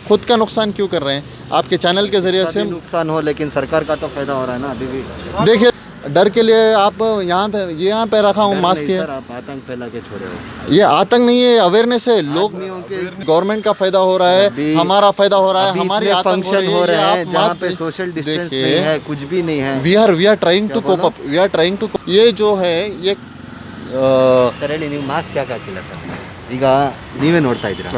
खुद का नुकसान क्यों कर रहे हैं? आपके चैनल के ज़रिए से नुकसान हो, लेकिन सरकार का तो फायदा हो रहा है ना अभी भी। देखिए, डर के लिए आप यहाँ पे रखा हूँ मास्क है। सर आप आतंक फैला के छोड़े हो। ये आतंक नहीं है, अवेयरनेस है। लोग गवर्नमेंट का फायदा हो रहा है, हमारा फायदा हो रहा है, हमारी फंक्शन हो रहे हैं जहाँ पे सोशल डिस्टेंस नहीं है, कुछ भी नहीं है। We are trying to cope up, we are trying to. ये जो है ये ಕರೆಯಲ್ಲಿ ನೀವು ಮಾಸ್ಕ್ ಯಾಕೆ ಹಾಕಿಲ್ಲ ಸರ್? ಈಗ ನೀವೇ ನೋಡ್ತಾ ಇದ್ದೀರಾ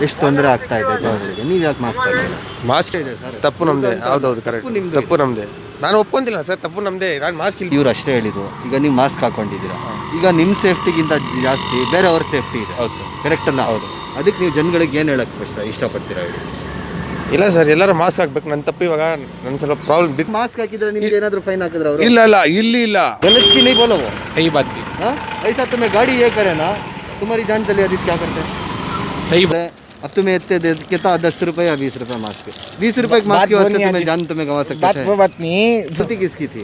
ಎಷ್ಟು ತೊಂದರೆ ಆಗ್ತಾ ಇದೆ ಜನರಿಗೆ, ನೀವು ಯಾಕೆ ಮಾಸ್ಕ್ ಹಾಕಿಲ್ಲ? ಮಾಸ್ಕ್ ಇದೆ ಸರ್, ತಪ್ಪು ನಮ್ಮದೇ. ಹೌದೌದು, ಕರೆಕ್ಟ್, ತಪ್ಪು ನಮ್ಮದೇ. ನಾನು ಒಪ್ಕೊಂತಿಲ್ಲ ಸರ್, ತಪ್ಪು ನಮ್ಮದೇ. ನಾನು ಮಾಸ್ಕ್ ಇಲ್ಲ. ಇವ್ರು ಅಷ್ಟೇ ಹೇಳಿದ್ರು, ಈಗ ನೀವು ಮಾಸ್ಕ್ ಹಾಕೊಂಡಿದ್ದೀರಾ, ಈಗ ನಿಮ್ಮ ಸೇಫ್ಟಿಗಿಂತ ಜಾಸ್ತಿ ಬೇರೆಯವ್ರ ಸೇಫ್ಟಿ ಇದೆ. ಹೌದು ಸರ್, ಕರೆಕ್ಟ್ ಅಲ್ಲ? ಹೌದು. ಅದಕ್ಕೆ ನೀವು ಜನಗಳಿಗೆ ಏನು ಹೇಳಕ್ಕೆ ಇಷ್ಟಪಡ್ತೀರಾ ಹೇಳಿ? ಇಲ್ಲ ಸರ್, ಎಲ್ಲರೂ ಮಾಸ್ಕ್ ಹಾಕ್ಬೇಕು. ನನ್ನ ತಪ್ಪು ಇವಾಗ ನನ್ನ ಸ್ವಲ್ಪ ಪ್ರಾಬ್ಲಮ್ ಬಿತ್ತು. ಮಾಸ್ಕ್ ಹಾಕಿದ್ರೆ ನಿಮ್ಗೆ ಏನಾದರೂ ಫೈನ್ ಹಾಕಿದ್ರೆ ಅವರು? ಇಲ್ಲ ಇಲ್ಲ, ಇಲ್ಲಿ ಇಲ್ಲ. गलत की नहीं बोलो वो, सही बात भी, हाँ ऐसा तुम्हें गाड़ी ये करे ना, तुम्हारी जान चली जाती, क्या करते हैं? सही बात. अब तुम्हें इतने दे कितना 10 रुपये या 20 रुपये मास्क के, 20 रुपये के मास्क की वजह से तुम्हें जान तुम्हें गंवा सकते थे। बात नहीं, गलती किसकी थी?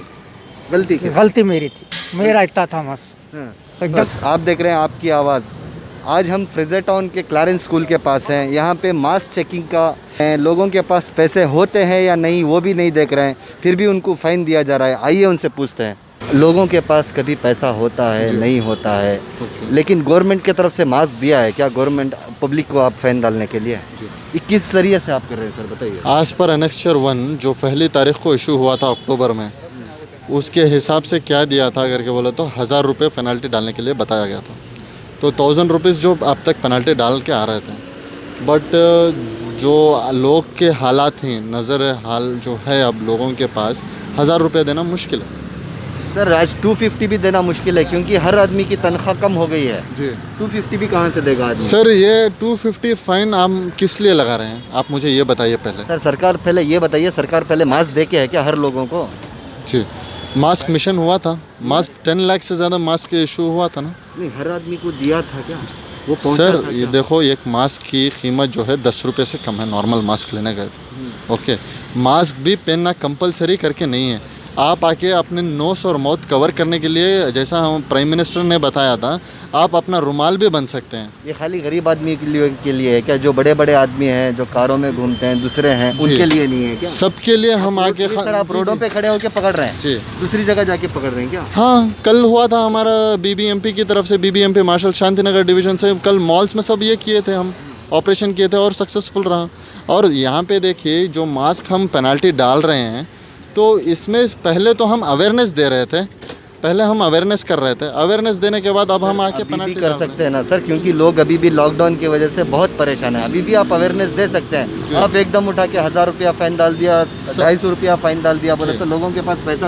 गलती किसकी? गलती मेरी थी, मेरा इतना था बस। हाँ। बस आप देख रहे हैं आपकी आवाज़। आज हम फ्रेजर टाउन के क्लारेंस स्कूल के पास हैं। यहाँ पे मास चेकिंग का लोगों के पास पैसे होते हैं या नहीं वो भी नहीं देख रहे हैं, फिर भी उनको फ़ाइन दिया जा रहा है। आइए उनसे पूछते हैं, लोगों के पास कभी पैसा होता है नहीं होता है, लेकिन गवर्नमेंट की तरफ से मास्क दिया है क्या गवर्नमेंट पब्लिक को आप फ़ाइन डालने के लिए? ये किस जरिए से आप कर रहे हैं सर, बताइए। आज पर एनेक्स्चर 1 जो पहली तारीख को इशू हुआ था अक्टूबर में, उसके हिसाब से क्या दिया था करके बोले तो 1000 रुपये पेनल्टी डालने के लिए बताया गया था। तो 1000 रुपीज़ जो अब तक पेनल्टी डाल के आ रहे थे, बट जो लोग के हालात हैं, नज़र हाल जो है अब लोगों के पास, 1000 रुपये देना मुश्किल है सर। आज 250 भी देना मुश्किल है क्योंकि हर आदमी की तनख्वाह कम हो गई है जी। 250 भी कहाँ से देगा आदमी? सर ये 250 फ़ाइन आप किस लिए लगा रहे हैं, आप मुझे ये बताइए पहले। सर सरकार पहले ये बताइए, सरकार पहले मास्क दे के है क्या हर लोगों को? जी, मास्क मिशन हुआ था, मास्क 10 लाख से ज़्यादा मास्क इशू हुआ था ना। नहीं, हर आदमी को दिया था क्या वो? सर ये देखो, एक मास्क की कीमत जो है 10 रुपये से कम है नॉर्मल मास्क लेने का। ओके, मास्क भी पहनना कंपलसरी करके नहीं है। आप आके अपने नोस और माउथ कवर करने के लिए, जैसा हम प्राइम मिनिस्टर ने बताया था, आप अपना रुमाल भी बन सकते हैं। ये खाली गरीब आदमी के लिए है क्या? जो बड़े बड़े आदमी हैं, जो कारों में घूमते हैं, दूसरे हैं, उनके लिए नहीं है क्या? सबके लिए हम आके सर आप रोडों पे खड़े होके पकड़ रहे हैं जी, दूसरी जगह जाके पकड़ रहे हैं क्या? हाँ, कल हुआ था हमारा बीबीएमपी की तरफ से, बीबीएमपी मार्शल शांतिनगर डिवीज़न से, कल मॉल्स में सब ये किए थे, हम ऑपरेशन किए थे और सक्सेसफुल रहा। और यहाँ पे देखिए, जो मास्क हम पेनल्टी डाल रहे हैं, तो इसमें पहले तो हम अवेयरनेस दे रहे थे, पहले हम अवेयरनेस कर रहे थे, अवेयरनेस देने के बाद अब हम आके पेनल्टी कर सकते हैं ना सर, क्योंकि लोग अभी भी लॉकडाउन की वजह से बहुत परेशान है। अभी भी आप अवेयरनेस दे सकते हैं। आप एकदम उठा के 1000 रुपया फाइन डाल दिया, 250 रुपया फाइन डाल दिया, बोले तो लोगों के पास पैसा।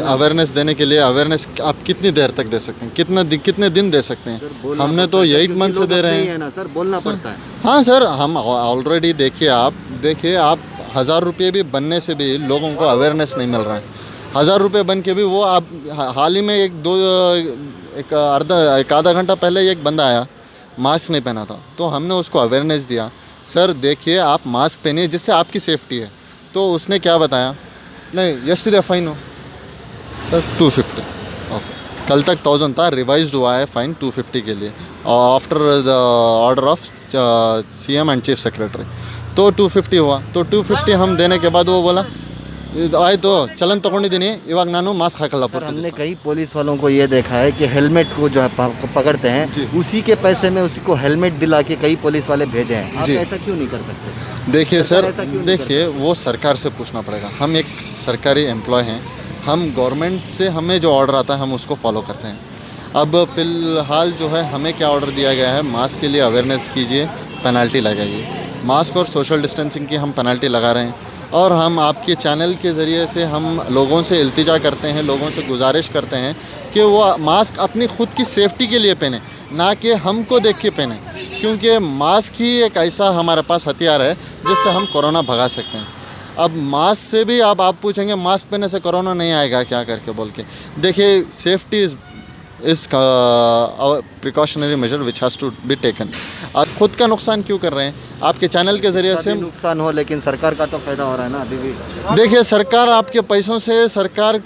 अवेयरनेस देने के लिए अवेयरनेस आप कितनी देर तक दे सकते हैं, कितने दिन दे सकते हैं? हमने तो 8 मंथ से दे रहे हैं ना सर, बोलना पड़ता है। हाँ सर, हम ऑलरेडी देखिए आप 1000 रुपये भी बनने से भी लोगों को अवेयरनेस नहीं मिल रहा है। 1000 रुपये बन के भी वो आप हाल ही में एक आधा घंटा पहले एक बंदा आया, मास्क नहीं पहना था, तो हमने उसको अवेयरनेस दिया, सर देखिए आप मास्क पहनिए जिससे आपकी सेफ्टी है। तो उसने क्या बताया, नहीं यस्टरडे फाइन हो सर 250। ओके, कल तक 1000 था, रिवाइज हुआ है फाइन 250 के लिए after the order of CM and chief secretary. तो 250 हुआ, तो 250 हम देने के बाद वो बोला ಆಯಿತು ಚಲನ್ ತೊಗೊಂಡಿದ್ದೀನಿ, ಇವಾಗ ನಾನು ಮಾಸ್ಕ್ ಹಾಕಲ್ಲ। हमने कई पुलिस वालों को ये देखा है कि हेलमेट को जो है पकड़ते हैं, उसी के पैसे में उसी को हेलमेट दिला के कई पुलिस वाले भेजे हैं। आप ऐसा क्यों नहीं कर सकते? देखिए सर, देखिए वो सरकार से पूछना पड़ेगा। हम एक सरकारी एम्प्लॉय हैं, हम गवर्नमेंट से हमें जो ऑर्डर आता है हम उसको फॉलो करते हैं। अब फ़िलहाल जो है हमें क्या ऑर्डर दिया गया है, मास्क के लिए अवेयरनेस कीजिए, पेनल्टी लगाइए। मास्क और सोशल डिस्टेंसिंग की हम पेनल्टी लगा रहे हैं, और हम आपके चैनल के ज़रिए से हम लोगों से इल्तिजा करते हैं, लोगों से गुजारिश करते हैं कि वो मास्क अपनी ख़ुद की सेफ्टी के लिए पहने, ना कि हमको देख के पहने, क्योंकि मास्क ही एक ऐसा हमारे पास हथियार है जिससे हम कोरोना भगा सकते हैं। अब मास्क से भी आप पूछेंगे मास्क पहनने से कोरोना नहीं आएगा क्या करके बोल के, देखिए safety is precautionary measure which has to be taken. आप खुद का नुकसान क्यों कर रहे हैं? आपके चैनल के ज़रिए से नुकसान हो, लेकिन सरकार का तो फायदा हो रहा है ना अभी भी। देखिए, सरकार आपके पैसों से सरकार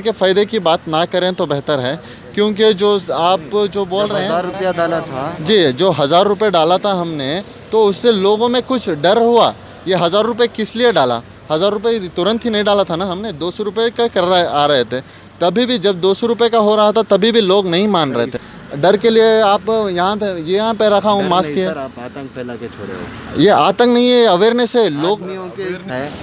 के फ़ायदे की बात ना करें तो बेहतर है, क्योंकि जो आप जो बोल रहे हैं 1000 रुपया डाला था जी, जो 1000 रुपये डाला था हमने, तो उससे लोगों में कुछ डर हुआ। ये 1000 रुपये किस लिए डाला? 1000 रुपये तुरंत ही नहीं डाला था ना हमने, 200 रुपये का आ रहे थे। तभी भी जब 200 रुपये का हो रहा था तभी भी लोग नहीं मान रहे थे। डर के लिए आप यहाँ पे रखा हूँ मास्क है। आप आतंक फैला के छोड़े हो। ये आतंक नहीं है, अवेयरनेस है लोग।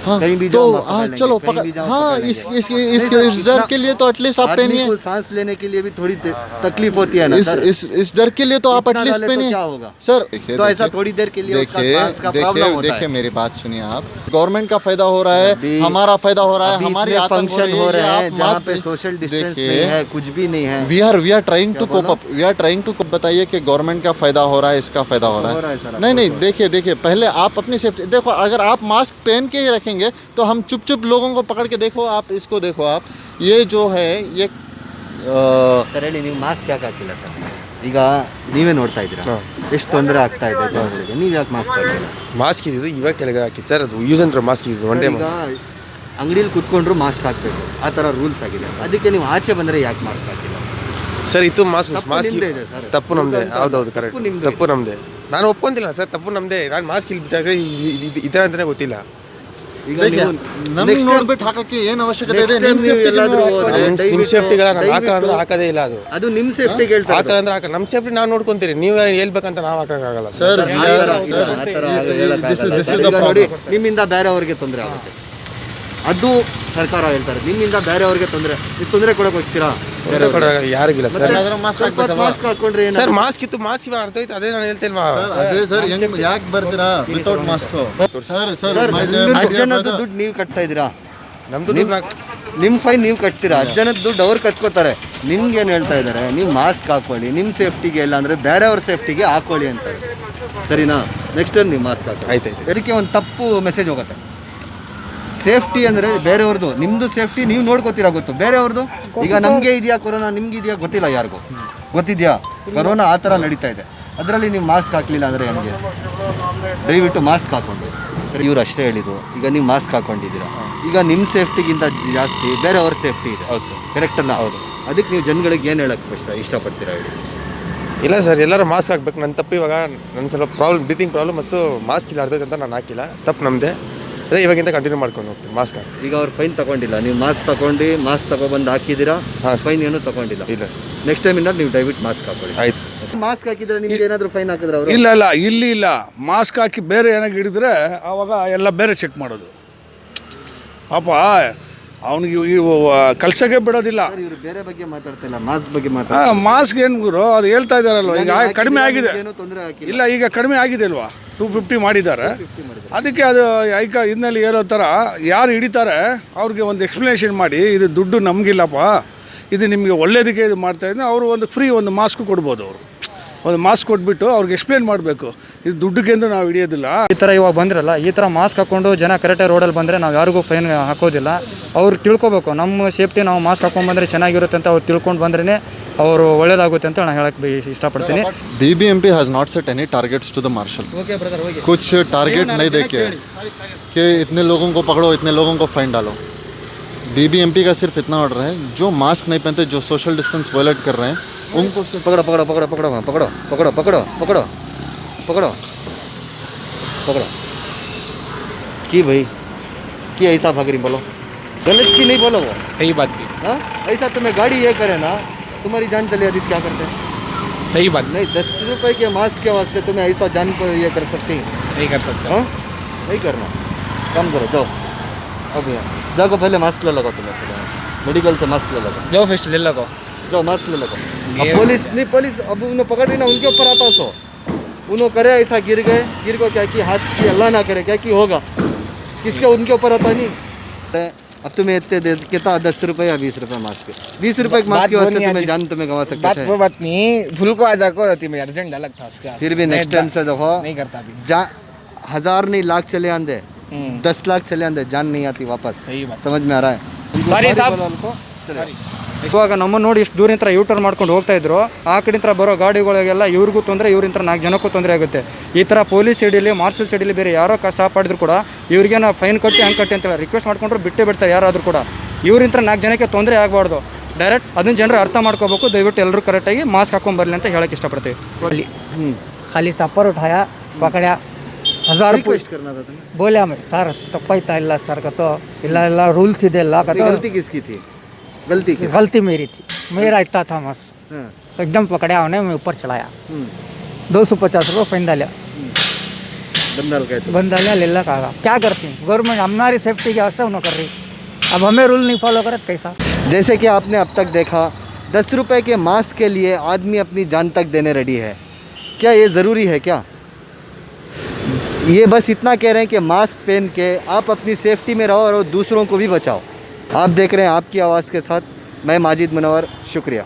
हाँ, कहीं भी तो जाओ, मौका हाँ मिलेंगे, चलो कहीं भी जाओ, हाँ, मौका इस मिलेगा। डर के लिए तो एटलीस्ट आप आदमी पहनिए। को सांस लेने के लिए भी थोड़ी तकलीफ होती है ना सर। इस डर के लिए तो आप इतना एटलीस्ट डाले तो पहनिए क्या होगा? सर। तो ऐसा थोड़ी देर के लिए उसका सांस का प्रॉब्लम होता है। देखिए मेरी बात सुनिए आप। गवर्नमेंट का फायदा हो रहा है, अभी- हमारा फायदा हो रहा है, अभी हमारी इतने आतंक फंक्शन हो रहे हैं आप जहाँ मत- पे सोशल डिस्टेंस देखिए, नहीं है, कुछ भी नहीं है। We are trying to cope up, we are trying to बताइए कि गवर्नमेंट का फायदा हो रहा है, इसका फायदा हो रहा हो रहा है। है सर, नहीं नहीं, आपको देखिए पहले आप अपनी सेफ्टी देखो। अगर आप मास्क पहन के ही रखेंगे तो हम चुप लोगों को पकड़ के देखो। आप इसको देखो, आप ये जो है ये ಸರ್ ಹೇಳಿ, ನೀವು ಮಾಸ್ಕ್ ಯಾಕೆ ಹಾಕಿಲ್ಲ ಸರ್? ಈಗ ನೀವೇ ನೋಡ್ತಾ ಇದ್ದೀರಾ ಎಷ್ಟು ತೊಂದರೆ ಆಗ್ತಾ ಇದೆ ಜನಗಳಿಗೆ, ನೀವು ಯಾಕೆ ಮಾಸ್ಕ್ ಹಾಕಿಲ್ಲ? ಮಾಸ್ಕ್ ಇದ್ದಿದ್ದು ಇವಾಗ ಕೆಳಗೆ ಹಾಕಿದ್ದು ಸರ್, ಅದು ಯೂಸ್ ಅಂತಾರೆ ಮಾಸ್ಕ್ ಇದ್ದು ಒನ್ ಡೇ ಈಗ ಅಂಗಡಿಯಲ್ಲಿ ಕುತ್ಕೊಂಡ್ರು ಮಾಸ್ಕ್ ಹಾಕಬೇಕು, ಆ ಥರ ರೂಲ್ಸ್ ಆಗಿದೆ. ಅದಕ್ಕೆ ನೀವು ಆಚೆ ಬಂದರೆ ಯಾಕೆ ಮಾಸ್ಕ್ ಹಾಕಿಲ್ಲ? ಸರ್ ಇತ್ತು ಮಾಸ್ಕ್ ತಪ್ಪು ಮಾಸ್ಕ್ ನಿಮ್ದೇ ಇದೆ ಸರ್. ತಪ್ಪು ನಮ್ಮದೇ. ಹೌದೌದು ತಪ್ಪು ಕರೆಕ್ಟ್, ನಿಮ್ದೇ ತಪ್ಪು ನಮ್ಮದೇ. ನಾನು ಒಪ್ಕೊಂತಿಲ್ಲ ಸರ್, ತಪ್ಪು ನಮ್ಮದೇ. ನಾನು ಮಾಸ್ಕ್ ಇಲ್ಲಿ ಬಿಟ್ಟಾಗ ಈ ಥರ ಅಂತಲೇ ಗೊತ್ತಿಲ್ಲ. ಈಗ देखिए, ನೀವು ನಮ್ಗೆ ನೋಡ್ಬಿಟ್ಟು ಹಾಕಕ್ಕೆ ಏನು ಅವಶ್ಯಕತೆ ಇದೆ? Next time ನೀವು ಎಲ್ಲಾದ್ರೂ ಹೋದ್ರೆ ನಿಮ್ಮ ಸೇಫ್ಟಿಗೆಲ್ಲ ನಾನು ಹಾಕಂದ್ರೆ ಹಾಕೋದೇ ಇಲ್ಲ. ಅದು ಅದು ನಿಮ್ಮ ಸೇಫ್ಟಿಗೆ ಹೇಳ್ತಾರೆ ಹಾಕಂದ್ರೆ ಹಾಕ, ನಮ್ಮ ಸೇಫ್ಟಿ ನಾವು ನೋಡ್ಕೊಂತೀರಿ. ನೀವು ಹೇಳ್ಬೇಕಂತ ನಾವು ಹಾಕೋಕ್ಕಾಗಲ್ಲ ಸರ್. ಸರ್ ನೋಡಿ, ನಿಮ್ಮಿಂದ ಬೇರೆಯವ್ರಿಗೆ ತೊಂದರೆ ಆಗುತ್ತೆ. ಅದು ಸರ್ಕಾರ ಹೇಳ್ತಾರೆ, ನಿಮ್ಮಿಂದ ಬೇರೆಯವ್ರಿಗೆ ತೊಂದರೆ, ನೀವು ತೊಂದರೆ ಕೊಡಕ್ಕೆ ಹೋಗ್ತೀರಾ? ಯಾರಿಗಿಲ್ಲ ಸರ್. ಮಾಸ್ಕ್ ಮಾಸ್ಕ್ ಹಾಕೊಂಡ್ರೆ ಏನು? ಸರ್ ಮಾಸ್ಕ್ ಇತ್ತು, ಮಾಸ್ಕ್ ಇವಾಗ ಅರ್ಥ ಆಯ್ತು. ಅದೇ ನಾನು ಹೇಳ್ತೇಲ್ವಾ. ಅದೇ ಸರ್, ಯಾಕೆ ಬರ್ತೀರಾ ವಿತೌಟ್ ಮಾಸ್ಕ್? ಸರ್ ಸರ್, ಅಜ್ಜನದ್ದು ದುಡ್ಡು ನೀವು ಕಟ್ತಾ ಇದ್ದೀರಾ, ನಮ್ದು ನಿಮ್ಮ ಫೈನ್ ನೀವು ಕಟ್ತೀರಾ, ಅಜ್ಜನದ ದುಡ್ಡು ಅವ್ರು ಕಟ್ಕೋತಾರೆ. ನಿಮ್ಗೆ ಏನು ಹೇಳ್ತಾ ಇದ್ದಾರೆ? ನೀವು ಮಾಸ್ಕ್ ಹಾಕೊಳ್ಳಿ, ನಿಮ್ಮ ಸೇಫ್ಟಿಗೆ ಇಲ್ಲ ಅಂದರೆ ಬೇರೆಯವ್ರ ಸೇಫ್ಟಿಗೆ ಹಾಕೊಳ್ಳಿ ಅಂತಾರೆ. ಸರಿನಾ? ನೆಕ್ಸ್ಟ್ ಟೈಮ್ ನೀವು ಮಾಸ್ಕ್ ಹಾಕೊಳ್ಳಿ. ಆಯ್ತಾಯ್ತು. ಇದಕ್ಕೆ ಒಂದು ತಪ್ಪು ಮೆಸೇಜ್ ಹೋಗುತ್ತೆ. ಸೇಫ್ಟಿ ಅಂದರೆ ಬೇರೆಯವ್ರದ್ದು, ನಿಮ್ಮದು ಸೇಫ್ಟಿ ನೀವು ನೋಡ್ಕೋತೀರಾ ಗೊತ್ತು, ಬೇರೆಯವ್ರದ್ದು ಈಗ ನಮಗೆ ಇದೆಯಾ ಕೊರೋನಾ, ನಿಮ್ಗೆ ಇದೆಯಾ ಗೊತ್ತಿಲ್ಲ, ಯಾರಿಗೂ ಗೊತ್ತಿದೆಯಾ ಕೊರೋನಾ? ಆ ಥರ ನಡೀತಾ ಇದೆ. ಅದರಲ್ಲಿ ನೀವು ಮಾಸ್ಕ್ ಹಾಕಲಿಲ್ಲ ಅಂದರೆ ಹೆಂಗೆ? ದಯವಿಟ್ಟು ಮಾಸ್ಕ್ ಹಾಕೊಂಡು. ಸರಿ, ಇವ್ರು ಅಷ್ಟೇ ಹೇಳಿದ್ರು. ಈಗ ನೀವು ಮಾಸ್ಕ್ ಹಾಕೊಂಡಿದ್ದೀರಾ, ಈಗ ನಿಮ್ಮ ಸೇಫ್ಟಿಗಿಂತ ಜಾಸ್ತಿ ಬೇರೆಯವ್ರ ಸೇಫ್ಟಿ ಇದೆ. ಹೌದು ಸರ್, ಕರೆಕ್ಟ್ ಅಲ್ಲ? ಹೌದು. ಅದಕ್ಕೆ ನೀವು ಜನಗಳಿಗೆ ಏನು ಹೇಳಕ್ಕೆ ಇಷ್ಟಪಡ್ತೀರಾ ಹೇಳಿ? ಇಲ್ಲ ಸರ್, ಎಲ್ಲರೂ ಮಾಸ್ಕ್ ಹಾಕ್ಬೇಕು. ನನ್ನ ತಪ್ಪು ಇವಾಗ ನನ್ನ ಸ್ವಲ್ಪ ಬ್ರೀತಿಂಗ್ ಪ್ರಾಬ್ಲಮ್ ಅಷ್ಟು ಮಾಸ್ಕ್ ಇಲ್ಲ ಅರ್ಧಕ್ಕೆ ಅಂತ ನಾನು ಹಾಕಿಲ್ಲ. ತಪ್ಪು ನಮ್ಮದೇ. ಅದೇ ಇವಾಗಿಂದ ಕಂಟಿನ್ಯೂ ಮಾಡ್ಕೊಂಡು ಹೋಗ್ತೀನಿ ಮಾಸ್ಕ್ ಹಾಕಿ. ಈಗ ಅವ್ರು ಫೈನ್ ತಗೊಂಡಿಲ್ಲ, ನೀವು ಮಾಸ್ಕ್ ತಗೊಂಡು ಮಾಸ್ಕ್ ತಗೊಬಂದು ಹಾಕಿದ್ದೀರಾ, ಫೈನ್ ಏನೂ ತಗೊಂಡಿಲ್ಲ. ಇಲ್ಲ ಸರ್. ನೆಕ್ಸ್ಟ್ ಟೈಮಿಂದ ನೀವು ದಯವಿಟ್ಟು ಮಾಸ್ಕ್ ಹಾಕೊಳ್ಳಿ. ಆಯ್ತು ಸರ್. ಮಾಸ್ಕ್ ಹಾಕಿದ್ರೆ ನಿಮ್ಗೆ ಏನಾದರೂ ಫೈನ್ ಹಾಕಿದ್ರೆ ಅವರು? ಇಲ್ಲ ಇಲ್ಲಿ ಇಲ್ಲ. ಮಾಸ್ಕ್ ಹಾಕಿ ಬೇರೆ ಏನಾಗಿ ಹಿಡಿದ್ರೆ ಆವಾಗ ಎಲ್ಲ ಬೇರೆ ಚೆಕ್ ಮಾಡೋದು. ಪಾಪ ಅವನಿಗೆ ಕಲ್ಸಕ್ಕೆ ಬಿಡೋದಿಲ್ಲ. ಇವರು ಬೇರೆ ಬಗ್ಗೆ ಮಾತಾಡ್ತಿಲ್ಲ, ಮಾಸ್ಕ್ ಬಗ್ಗೆ ಮಾಸ್ಕ್ ಏನು ಗುರು, ಅದು ಹೇಳ್ತಾ ಇದ್ದಾರಲ್ವ, ಈಗ ಕಡಿಮೆ ಆಗಿದೆ. ಏನೂ ತೊಂದರೆ ಹಾಕಿಲ್ಲ. ಇಲ್ಲ, ಈಗ ಕಡಿಮೆ ಆಗಿದೆ ಅಲ್ವಾ, 250 ಮಾಡಿದ್ದಾರೆ. ಅದಕ್ಕೆ ಅದು ಈಗ ಹಿನ್ನೆಲೆ ಹೇಳೋ ಥರ ಯಾರು ಹಿಡಿತಾರೆ ಅವ್ರಿಗೆ ಒಂದು ಎಕ್ಸ್ಪ್ಲನೇಷನ್ ಮಾಡಿ, ಇದು ದುಡ್ಡು ನಮಗಿಲ್ಲಪ್ಪ, ಇದು ನಿಮಗೆ ಒಳ್ಳೇದಕ್ಕೆ ಇದು ಮಾಡ್ತಾಯಿದ್ದೀನಿ. ಅವರು ಒಂದು ಫ್ರೀ ಒಂದು ಮಾಸ್ಕ್ ಕೊಡ್ಬೋದು. ಅವರು ಒಂದು ಮಾಸ್ಕ್ ಕೊಟ್ಬಿಟ್ಟು ಅವ್ರಿಗೆ ಎಕ್ಸ್ಪ್ಲೇನ್ ಮಾಡಬೇಕು, ಇದು ದುಡ್ಡಿಗೆಂದು ನಾವು ಹಿಡಿಯೋದಿಲ್ಲ. ಈ ಥರ ಇವಾಗ ಬಂದ್ರಲ್ಲ, ಈ ಥರ ಮಾಸ್ಕ್ ಹಾಕ್ಕೊಂಡು ಜನ ಕರೆಕ್ಟಾಗಿ ರೋಡಲ್ಲಿ ಬಂದರೆ ನಾವು ಯಾರಿಗೂ ಫೈನ್ ಹಾಕೋದಿಲ್ಲ. ಅವ್ರು ತಿಳ್ಕೊಬೇಕು, ನಮ್ಮ ಸೇಫ್ಟಿ ನಾವು ಮಾಸ್ಕ್ ಹಾಕೊಂಡು ಬಂದರೆ ಚೆನ್ನಾಗಿರುತ್ತೆ ಅಂತ ಅವ್ರು ತಿಳ್ಕೊಂಡು ಬಂದ್ರೇ ಅವರು ಒಳ್ಳೇದಾಗುತ್ತೆ ಅಂತ ನಾನು ಹೇಳಕ್ಕೆ ಇಷ್ಟಪಡ್ತೀನಿ. BBMP has not set any targets to the marshal. कुछ टारगेट नहीं देके कि इतने लोगों को पकड़ो, इतने लोगों को फाइन डालो. BBMP का सिर्फ इतना ऑर्डर है, जो मास्क नहीं पहनते, जो सोशल डिस्टेंस वायलेट कर रहे हैं, उनको पकड़ो पकड़ो पकड़ो पकड़ो पकड़ो पकड़ो पकड़ो पकड़ो पकड़ो पकड़ो की भाई की ऐसा भाग रही, बोलो गलत की नहीं, बोलो वो सही बात भी, हाँ? ऐसा तुम्हें गाड़ी ये करे ना, तुम्हारी जान चली आदि क्या करते हैं? सही बात नहीं, 10 रुपए के मास्क के वास्ते तुम्हें ऐसा जान को ये कर सकती? नहीं कर सकता. हाँ, नहीं करना. काम करो, जाओ अब यहाँ जाओ, पहले मास्क ले लगाओ, तुम्हें मेडिकल से मास्क ले लगाओ, जाओ फिर ले लगाओ, जाओ मास्क ले लगाओ. अब पुलिस नहीं, पुलिस अब उन्हें पकड़ रही ना, उनके ऊपर आता सो उन्होंने करे ऐसा, गिर गए, गिर को क्या की हाथ की, अल्लाह ना करे क्या की होगा, किसके उनके ऊपर आता नहीं. अब तुम्हें इतने दे कितना, 10 रुपये या 20 रुपये मास्क, 20 रुपये मास्क की वास्ते तुम्हें जान तुम्हें गंवा सकते थे. वो बात नहीं, भूल को आज को होती मैं अर्जेंट अलग था उसका. फिर भी नेक्स्ट टाइम से देखो, नहीं करता भी. 1000 नहीं, लाख चले आंदे, 10 लाख चले आंदे, जान नहीं आती वापस. सही बात. समझ में आ रहा है? Sorry साहब. ಇವಾಗ ನಮ್ಮನ್ನು ನೋಡಿ ಇಷ್ಟು ದೂರಿಂದ ಯೂಟರ್ನ್ ಮಾಡ್ಕೊಂಡು ಹೋಗ್ತಾ ಇದ್ರು, ಆ ಕಡೆಯಿಂದ ಬರೋ ಗಾಡಿಗಳಿಗೆಲ್ಲ ಇವ್ರಿಗೂ ತೊಂದರೆ, ಇವರಿಂದ 4 ಜನಕ್ಕೂ ತೊಂದರೆ ಆಗುತ್ತೆ. ಈ ಥರ ಪೊಲೀಸ್ ಸೈಡಲ್ಲಿ, ಮಾರ್ಷಲ್ ಸೈಡಲ್ಲಿ ಬೇರೆ ಯಾರೋ ಸ್ಟಾಪ್ ಮಾಡಿದ್ರು ಕೂಡ ಇವ್ರಿಗೆ ನಾವು ಫೈನ್ ಕಟ್ಟಿ ಹಂಗೆ ಕಟ್ಟಿ ಅಂತೇಳಿ ರಿಕ್ವೆಸ್ಟ್ ಮಾಡ್ಕೊಂಡ್ರು ಬಿಟ್ಟೇ ಬಿಡ್ತಾರೆ ಯಾರಾದರೂ ಕೂಡ. ಇವರಿಂದ 4 ಜನಕ್ಕೆ ತೊಂದರೆ ಆಗಬಾರ್ದು. ಡೈರೆಕ್ಟ್ ಅದನ್ನು ಜನರು ಅರ್ಥ ಮಾಡ್ಕೋಬೇಕು. ದಯವಿಟ್ಟು ಎಲ್ಲರೂ ಕರೆಕ್ಟಾಗಿ ಮಾಸ್ಕ್ ಹಾಕೊಂಡು ಬರಲಿ ಅಂತ ಹೇಳಕ್ಕೆ ಇಷ್ಟಪಡ್ತೀವಿ. खाली थप्पड़ उठाया, पकड़ा, 1000 ರಿಕ್ವೆಸ್ಟ್ करना था तुम्हें ಬೋಲೆ ಆಮೇಲೆ ಸರ್ ತಪ್ಪಾಯ್ತಾ ಇಲ್ಲ ಸರ್ ಕतो ಇಲ್ಲ ಇಲ್ಲ ರೂಲ್ಸ್ ಇದೆ ಇಲ್ಲ तो कतो गलती किसकी थी गलती किस गलती मेरी थी मेरा इतना था बस हाँ, एकदम पकड़ा उन्हें मैं ऊपर चलाया हम्म, 250 रुपये फाइन डाला बंदाल कहते बंद डाला ले ला कहा क्या करती गवर्नमेंट हमारी सेफ्टी के वास्ते उन्होंने कर रही अब हमें रूल नहीं फॉलो करे तो कैसा जैसे कि आपने अब तक देखा 10 रुपए के मास्क के लिए आदमी अपनी जान तक देने रेडी है क्या ये ज़रूरी है क्या ये बस इतना कह रहे हैं कि मास्क पहन के आप अपनी सेफ्टी में रहो और दूसरों को भी बचाओ आप देख रहे हैं आपकी आवाज़ के साथ मैं माजिद मुनव्वर शुक्रिया